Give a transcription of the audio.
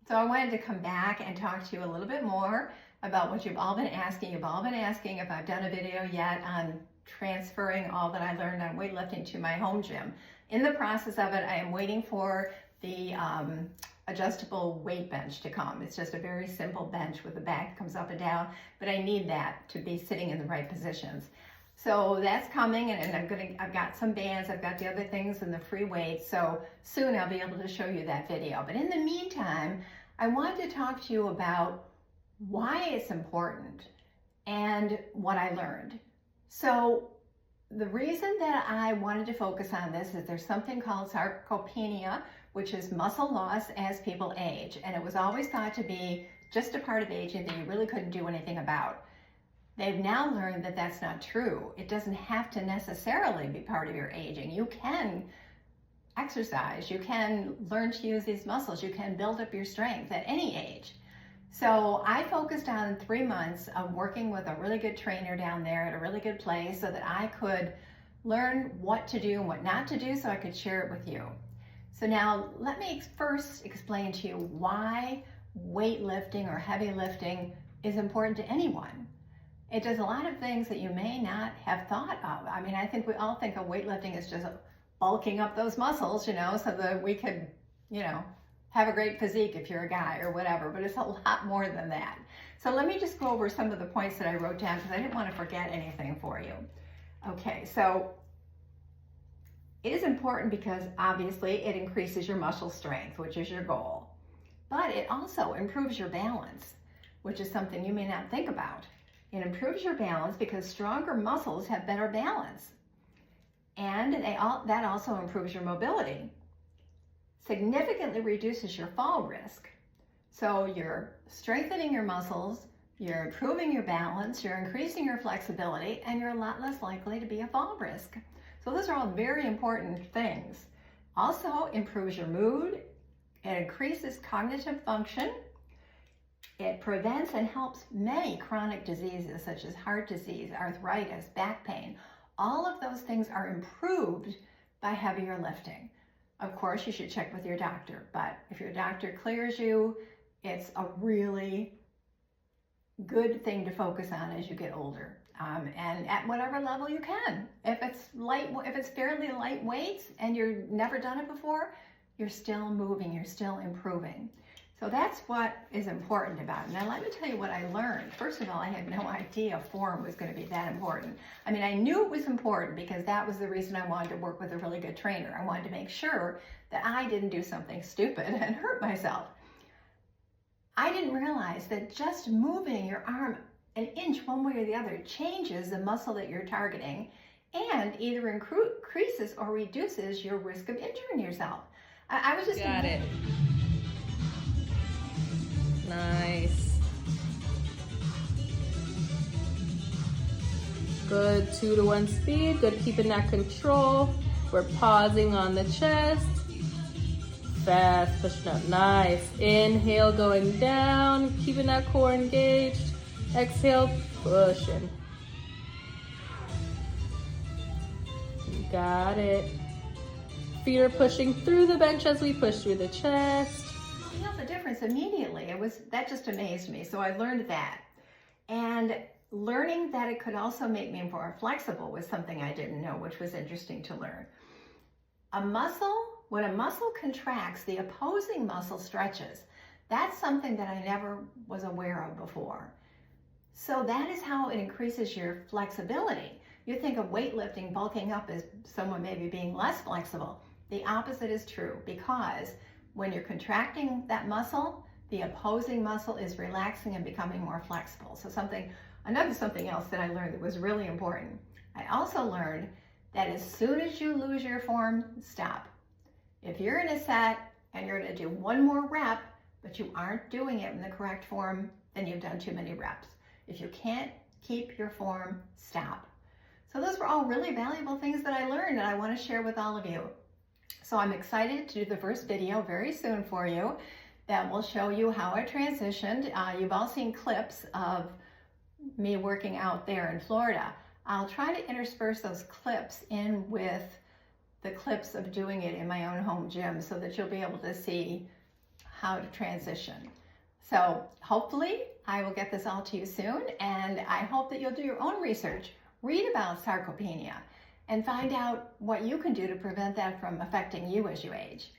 So I wanted to come back and talk to you a little bit more about what you've all been asking. You've all been asking if I've done a video yet on transferring all that I learned on weightlifting to my home gym. In the process of it, I am waiting for the adjustable weight bench to come. It's just a very simple bench with a back that comes up and down, but I need that to be sitting in the right positions. So that's coming, and I've got some bands, I've got the other things and the free weights, so soon I'll be able to show you that video. But in the meantime, I wanted to talk to you about why it's important and what I learned. So the reason that I wanted to focus on this is there's something called sarcopenia, which is muscle loss as people age, and it was always thought to be just a part of aging that you really couldn't do anything about. They've now learned that that's not true. It doesn't have to necessarily be part of your aging. You can exercise, you can learn to use these muscles, you can build up your strength at any age. So I focused on 3 months of working with a really good trainer down there at a really good place so that I could learn what to do and what not to do so I could share it with you. So now let me first explain to you why weightlifting or heavy lifting is important to anyone. It does a lot of things that you may not have thought of. I mean, I think we all think of weightlifting as just bulking up those muscles, so that we could, have a great physique if you're a guy or whatever, but it's a lot more than that. So let me just go over some of the points that I wrote down because I didn't want to forget anything for you. Okay, so it is important because obviously it increases your muscle strength, which is your goal, but it also improves your balance, which is something you may not think about. It improves your balance because stronger muscles have better balance. And that also improves your mobility. Significantly reduces your fall risk. So you're strengthening your muscles, you're improving your balance, you're increasing your flexibility, and you're a lot less likely to be a fall risk. So those are all very important things. Also improves your mood, it increases cognitive function, it prevents and helps many chronic diseases such as heart disease, arthritis, back pain. All of those things are improved by heavier lifting. Of course, you should check with your doctor, but if your doctor clears you, it's a really good thing to focus on as you get older, and at whatever level you can. If it's fairly light weights and you've never done it before, you're still moving, you're still improving. So that's what is important about it. Now let me tell you what I learned. First of all, I had no idea form was going to be that important. I mean, I knew it was important because that was the reason I wanted to work with a really good trainer. I wanted to make sure that I didn't do something stupid and hurt myself. I didn't realize that just moving your arm an inch one way or the other changes the muscle that you're targeting and either increases or reduces your risk of injuring yourself. I was just... Got it. Nice. Good 2-to-1 speed. Good keeping that control. We're pausing on the chest. Fast pushing up. Nice. Inhale going down. Keeping that core engaged. Exhale pushing. Got it. Feet are pushing through the bench as we push through the chest. I felt the difference immediately. That just amazed me. So I learned that. And learning that it could also make me more flexible was something I didn't know, which was interesting to learn. When a muscle contracts, the opposing muscle stretches. That's something that I never was aware of before. So that is how it increases your flexibility. You think of weightlifting, bulking up as someone maybe being less flexible. The opposite is true, because when you're contracting that muscle, the opposing muscle is relaxing and becoming more flexible. So something else that I learned that was really important. I also learned that as soon as you lose your form, stop. If you're in a set and you're going to do one more rep, but you aren't doing it in the correct form, then you've done too many reps. If you can't keep your form, stop. So those were all really valuable things that I learned and I want to share with all of you. So I'm excited to do the first video very soon for you that will show you how I transitioned. You've all seen clips of me working out there in Florida. I'll try to intersperse those clips in with the clips of doing it in my own home gym so that you'll be able to see how to transition. So hopefully I will get this all to you soon, and I hope that you'll do your own research, read about sarcopenia, and find out what you can do to prevent that from affecting you as you age.